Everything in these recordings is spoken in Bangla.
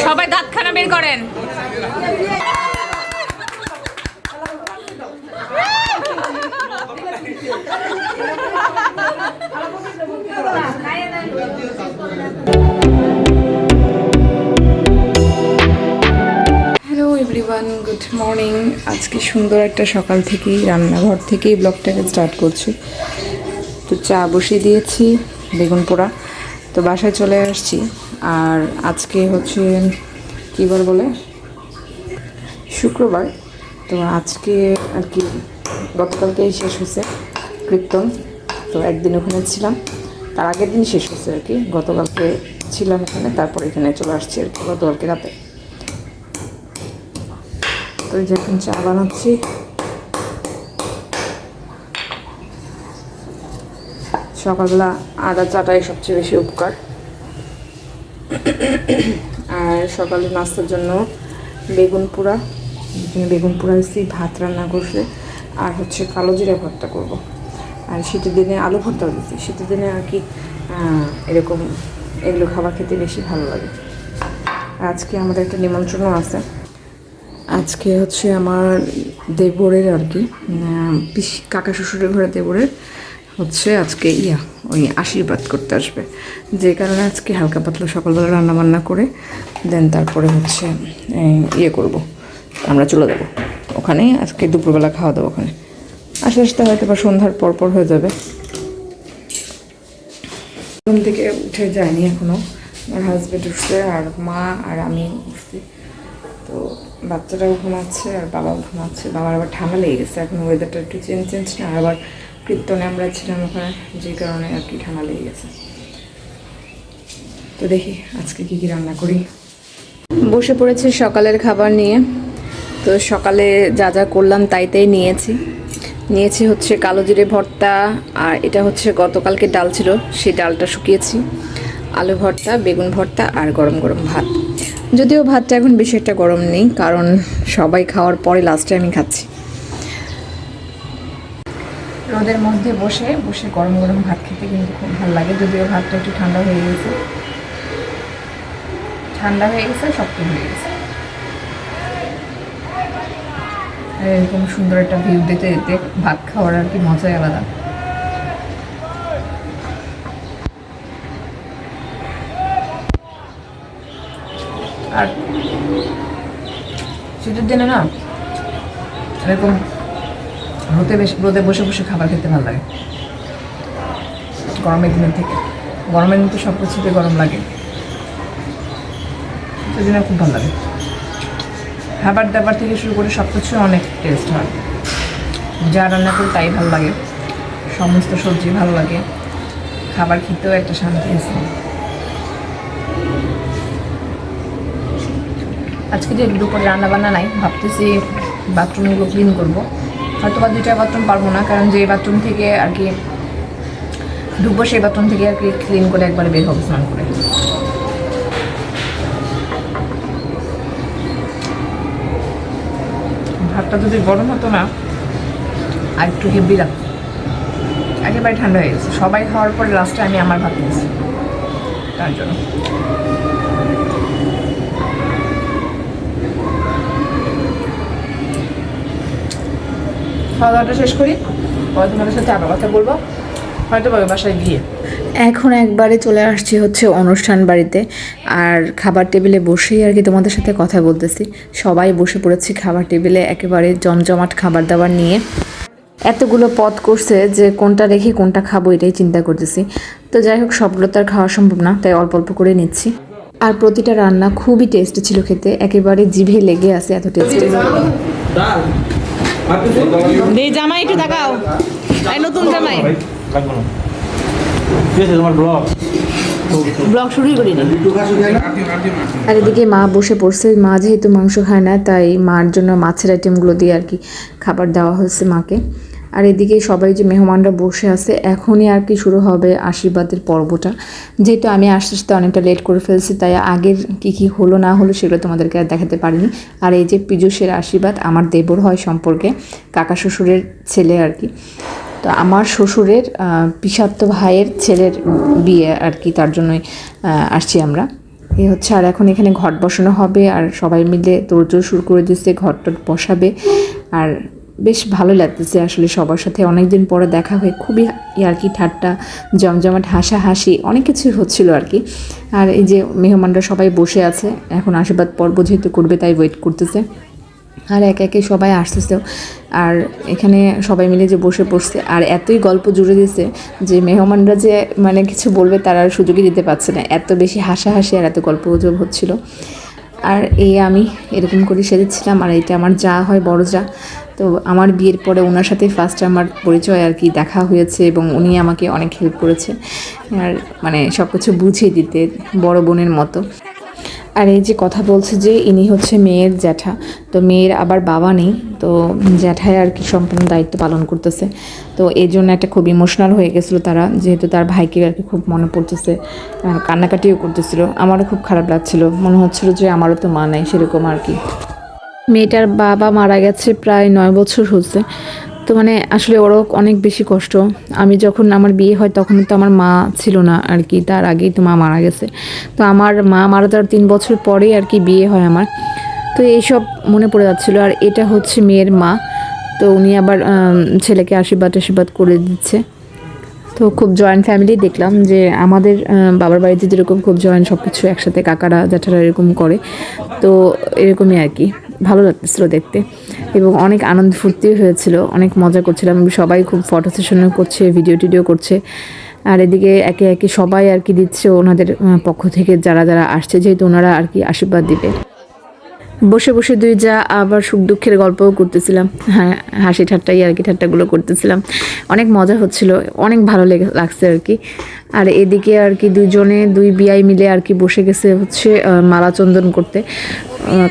সবাই দাঁতখানা বের করেন। Hello everyone, good morning. আজকে সুন্দর একটা সকাল থেকেই রান্নাঘর থেকেই ব্লগটাকে স্টার্ট করছি। তো চা বসিয়ে দিয়েছি, বেগুন পোড়া। তো বাসায় চলে আসছি। আর আজকে হচ্ছে কী বার বলে, শুক্রবার। তো আজকে আর কি গতকালকেই শেষ হয়েছে কীর্তন। তো একদিন ওখানে ছিলাম, তার আগের দিন শেষ হয়েছে আর কি। গতকালকে ছিলাম এখানে, তারপর এখানে চলে আসছি আর কি গতকালকে রাতে। তো যখন চা বানাচ্ছি, সকালবেলা আদা চাটাই সবচেয়ে বেশি উপকার। আর সকালে নাস্তার জন্য বেগুন পোড়া, বেগুন পোড়া দিচ্ছি, ভাত রান্না করছে, আর হচ্ছে কালো জিরা ভর্তা করব। আর শীতের দিনে আলু ভর্তাও দিচ্ছি। শীতের দিনে আর কি এরকম এগুলো খাবার খেতে বেশি ভালো লাগে। আজকে আমাদের একটা নিমন্ত্রণও আছে। আজকে হচ্ছে আমার দেবরের আর কি কাকা শ্বশুরের ঘরে দেবরের হচ্ছে আজকে ওই আশীর্বাদ করতে আসবে, যে কারণে আজকে হালকা পাতলা সকালবেলা রান্নাবান্না করে দেন তারপরে হচ্ছে করব, আমরা চলে যাব ওখানে। আজকে দুপুরবেলা খাওয়া দাওয়া ওখানে, আস্তে আস্তে হয়তো বা সন্ধ্যার পরপর হয়ে যাবে। ঘুম থেকে উঠে যায়নি এখনও, আমার হাজব্যান্ড উঠছে আর মা আর আমি উঠছি। তো বাচ্চারাও ঘুমাচ্ছে আর বাবাও ঘুমাচ্ছে। বাবার আবার ঠান্ডা লেগে গেছে, এখন ওয়েদারটা একটু চেঞ্জ না, আবার কীর্তনে আমরা ছিলাম ওখানে, যে কারণে আর কি ঠান্ডা লেগে গেছে। তো দেখি আজকে কী কী রান্না করি। বসে পড়েছি সকালের খাবার নিয়ে। তো সকালে যা যা করলাম তাই নিয়েছি হচ্ছে কালো জিরে ভর্তা, আর এটা হচ্ছে গতকালকে ডাল ছিল, সেই ডালটা শুকিয়েছি, আলু ভর্তা, বেগুন ভর্তা, আর গরম গরম ভাত। যদিও ভাতটা এখন বেশি একটা গরম নেই, কারণ সবাই খাওয়ার পরে লাস্টে আমি খাচ্ছি। রোদের মধ্যে বসে বসে গরম গরম ভাত খেতে কিন্তু খুব ভালো লাগে। যদিও ভাতটা একটু ঠান্ডা হয়ে গেছে, শক্ত হয়ে গেছে। এরকম সুন্দর একটা ভিউ দিতে দিতে ভাত খাওয়ার আর কি মজাই আলাদা। আর শীতের দিনে না এরকম রোদে বসে বসে খাবার খেতে ভালো লাগে গরমের দিনের থেকে। গরমের মধ্যে সব কিছুতে গরম লাগে, সেদিনে খুব ভালো লাগে। খাবার দাবার থেকে শুরু করে সব কিছু অনেক টেস্ট হয়। যা রান্না করি তাই ভালো লাগে, সমস্ত সবজি ভালো লাগে, খাবার খেতেও একটা শান্তি আছে। আজকে যে দুপুরে রান্নাবান্না নাই, ভাবতেছি বাথরুমগুলো ক্লিন করবো। হয়তো বা 2টা বাথরুম পারবো না, কারণ যে বাথরুম থেকে আর কি ঢুকবো সেই বাথরুম থেকে আর কি ক্লিন করে একবারে বের হবো স্নান করে। ভাতটা যদি গরম হতো না আর একটু হেভি লাগতো, একেবারে ঠান্ডা হয়ে গেছে। সবাই খাওয়ার পরে লাস্টে আমি আমার ভাত নিয়েছি, তার জন্য। খাওয়া দাওয়াটা শেষ করি, পরে তোমাদের সাথে আবার কথা বলবো, হয়তো বাসায় গিয়ে। এখন একবারে চলে আসছি হচ্ছে অনুষ্ঠান বাড়িতে, আর খাবার টেবিলে বসেই আর কি তোমাদের সাথে কথা বলতেছি। সবাই বসে পড়েছি খাবার টেবিলে, একেবারে জমজমাট খাবার দাবার নিয়ে। এতগুলো পদ করছে যে কোনটা রেখে কোনটা খাবো এটাই চিন্তা করতেছি। তো যাই হোক, সবগুলো তো আর খাওয়া সম্ভব না, তাই অল্প অল্প করে নিচ্ছি। আর প্রতিটা রান্না খুবই টেস্টি ছিল খেতে, একেবারে জিভে লেগে আছে, এত টেস্টি। জামাই একটু দেখাও, নতুন জামাই ব্লগ শুরুই করিনি। আর এদিকে মা বসে পড়ছে। মা যেহেতু মাংস খায় না, তাই মার জন্য মাছের আইটেমগুলো দিয়ে আর কি খাবার দেওয়া হয়েছে মাকে। আর এদিকে সবাই যে মেহমানরা বসে আছে, এখনই আর কি শুরু হবে আশীর্বাদের পর্বটা। যেহেতু আমি আস্তে আস্তে অনেকটা লেট করে ফেলছি, তাই আগের কী হলো না হলো সেগুলো তোমাদেরকে আর দেখাতে পারিনি। আর এই যে পীযূষের আশীর্বাদ, আমার দেবর হয় সম্পর্কে, কাকা শ্বশুরের ছেলে আর কি। তো আমার শ্বশুরের পিসাত্তো ভাইয়ের ছেলের বিয়ে আর কি, তার জন্যই আসছি আমরা। এই হচ্ছে, আর এখন এখানে ঘট বসানো হবে আর সবাই মিলে তোড়জোড় শুরু করে দিচ্ছে, ঘট টট বসাবে। আর বেশ ভালো লাগতেছে আসলে, সবার সাথে অনেক দিন পরে দেখা হয়ে খুবই আর কি ঠাট্টা জমজমাট হাসাহাসি অনেক কিছু হচ্ছিল আর কি। আর এই যে মেহমানরা সবাই বসে আছে, এখন আশীর্বাদ পর্ব যেহেতু করবে তাই ওয়েট করতেছে। আর একে একে সবাই আসতেছে, আর এখানে সবাই মিলে যে বসে পড়ছে, আর এতই গল্প জুড়ে দিয়েছে যে মেহমানরা যে মানে কিছু বলবে তার আর সুযোগই দিতে পারছে না, এত বেশি হাসাহাসি আর এত গল্প গুজব হচ্ছিল। আর এই আমি এরকম করে সেজেছিলাম, আর এইটা আমার যা হয় বড় যা। তো আমার বিয়ের পরে ওনার সাথে ফার্স্ট আমার পরিচয় আর কি, দেখা হয়েছে, এবং উনি আমাকে অনেক হেল্প করেছে আর মানে সব কিছু বুঝিয়ে দিতে বড় বোনের মতো। আর এই যে কথা বলছে যে ইনি হচ্ছে মেয়ের জ্যাঠা, তো মেয়ের আবার বাবা নেই, তো জ্যাঠাই আর কি সম্পূর্ণ দায়িত্ব পালন করতেছে। তো এই জন্য একটা খুব ইমোশনাল হয়ে গেছিলো তারা, যেহেতু তার ভাইকে আর কি খুব মনে পড়তেছে, কান্নাকাটিও করতেছিল। আমারও খুব খারাপ লাগছিল, মনে হচ্ছিল যে আমারও তো মা নাই সেরকম আর কি। মেয়েটার বাবা মারা গেছে প্রায় 9 বছর হচ্ছে। তো মানে আসলে ওরও অনেক বেশি কষ্ট। আমি যখন আমার বিয়ে হয় তখন তো আমার মা ছিল না আর কি, তার আগেই তো মা মারা গেছে। তো আমার মা মারা যাওয়ার 3 বছর পরেই আর কি বিয়ে হয় আমার। তো এইসব মনে পড়ে যাচ্ছিলো। আর এটা হচ্ছে মেয়ের মা, তো উনি আবার ছেলেকে আশীর্বাদ করে দিচ্ছে। তো খুব জয়েন্ট ফ্যামিলি দেখলাম, যে আমাদের বাবার বাড়িতে যেরকম খুব জয়েন্ট সব কিছু একসাথে কাকারা জ্যাঠারা এরকম করে, তো এরকমই আর কি। ভালো লাগতেছিলো দেখতে, এবং অনেক আনন্দ ফুর্তিও হয়েছিল, অনেক মজা করছিলাম। সবাই খুব ফটো সেশনও করছে, ভিডিও টিডিও করছে। আর এদিকে একে একে সবাই আর কি দিচ্ছে ওনাদের পক্ষ থেকে, যারা যারা আসছে, যেহেতু ওনারা আর কি আশীর্বাদ দিবে। বসে বসে দুই যা আবার সুখ দুঃখের গল্পও করতেছিলাম, হ্যাঁ হাসি ঠাট্টাই আর কি, ঠাট্টাগুলো করতেছিলাম। অনেক মজা হচ্ছিল, অনেক ভালো লাগছে আর কি। আর এদিকে আর কি দুই বিয়াই মিলে আর কি বসে গেছে হচ্ছে মালা চন্দন করতে।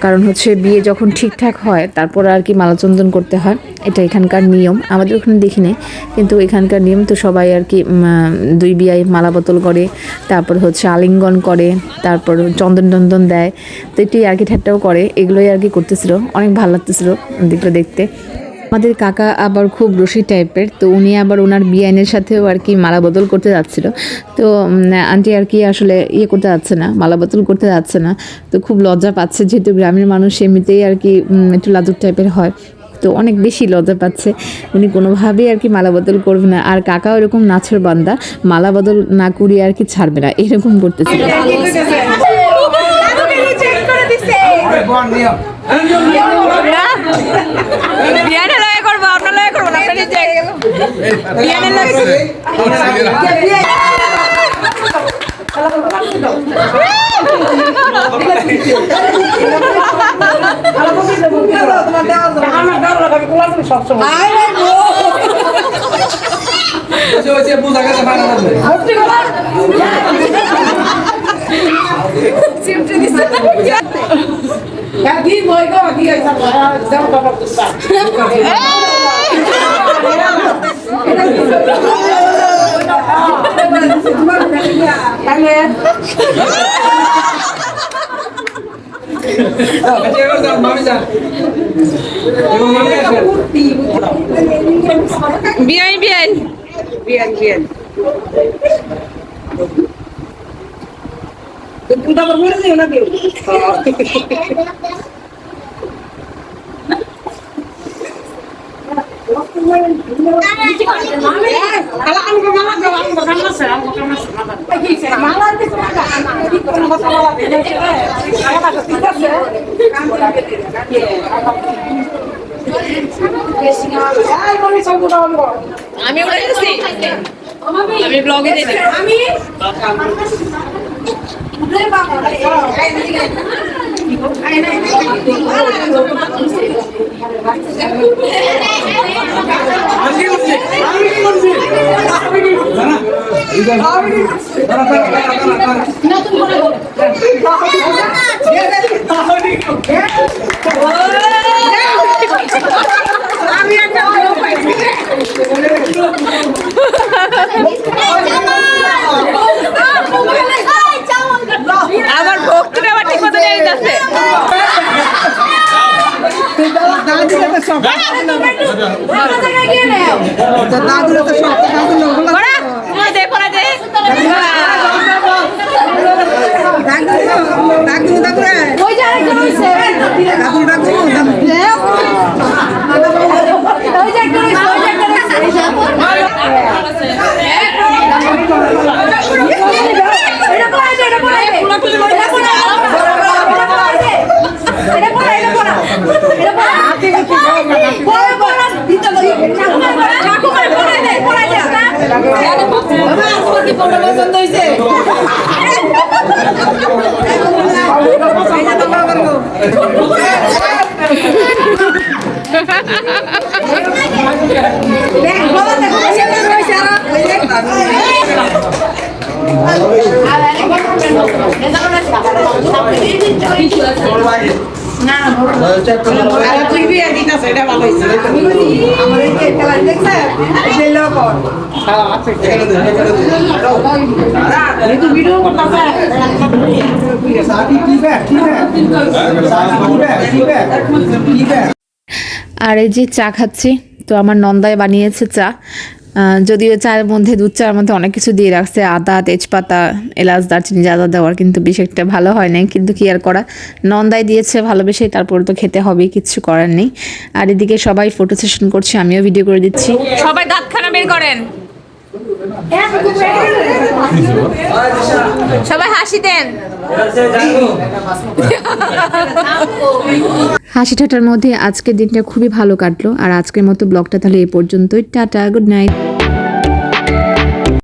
কারণ হচ্ছে বিয়ে যখন ঠিকঠাক হয় তারপর আর কি মালা চন্দন করতে হয়, এটা এখানকার নিয়ম। আমাদের ওখানে দেখি নাই, কিন্তু এখানকার নিয়ম। তো সবাই আর কি দুই বিয়াই মালা বোতল করে, তারপর হচ্ছে আলিঙ্গন করে, তারপর চন্দন টন্দন দেয়। তো একটু আর কি ঠাট্টাও করে, এগুলোই আর কি করতেছিল। অনেক ভালো লাগতেছিল দিকটা দেখতে। আমাদের কাকা আবার খুব রসিক টাইপের, তো উনি আবার ওনার বিয়ানের সাথেও আর কি মালা বদল করতে যাচ্ছিল। তো আন্টি আর কি আসলে করতে যাচ্ছে না, মালা বদল করতে যাচ্ছে না। তো খুব লজ্জা পাচ্ছে, যেহেতু গ্রামের মানুষ এমনিতেই আর কি একটু লাজুক টাইপের হয়, তো অনেক বেশি লজ্জা পাচ্ছে। উনি কোনোভাবেই আর কি মালা বদল করবে না। আর কাকা ওরকম নাছর বান্দা, মালা বদল না করিয়ে আর কি ছাড়বে না, এরকম করতেছিল। Bien. Kita berdua sih nanti. Kalau kamu kemana? Kalau makan mas ya, makan mas. Malah itu seragam. Jadi kalau masalah ini, kalau tak kita sih. আমি উড়ে গেছি, আমি ব্লগে দিই, আমি আমার ভক্তিটা আবার ঠিক মতো নিয়ে যাচ্ছে। দাদুরা তো সব দাদুরা আর এই যে চা খাচ্ছি, তো আমার নন্দায় বানিয়েছে চা। যদিও চায়ের মধ্যে দুধ চায়ের মধ্যে অনেক কিছু দিয়ে রাখছে, আদা, তেজপাতা, এলাচ, দারচিনি, যা দেওয়ার, কিন্তু বেশ একটা ভালো হয় নাই। কিন্তু কি আর করা, নন্দায় দিয়েছে ভালোবেসে, তারপরে তো খেতে হবে, কিচ্ছু করার নেই। আর এদিকে সবাই ফটো সেশন করছে, আমিও ভিডিও করে দিচ্ছি। সবাই দাঁতখানা বের করেন, সবাই হাসি দেন। হাসি ঠাটার মধ্যে আজকের দিনটা খুবই ভালো কাটলো। আর আজকের মতো ব্লগটা তাহলে এই পর্যন্তই। Tata, good night.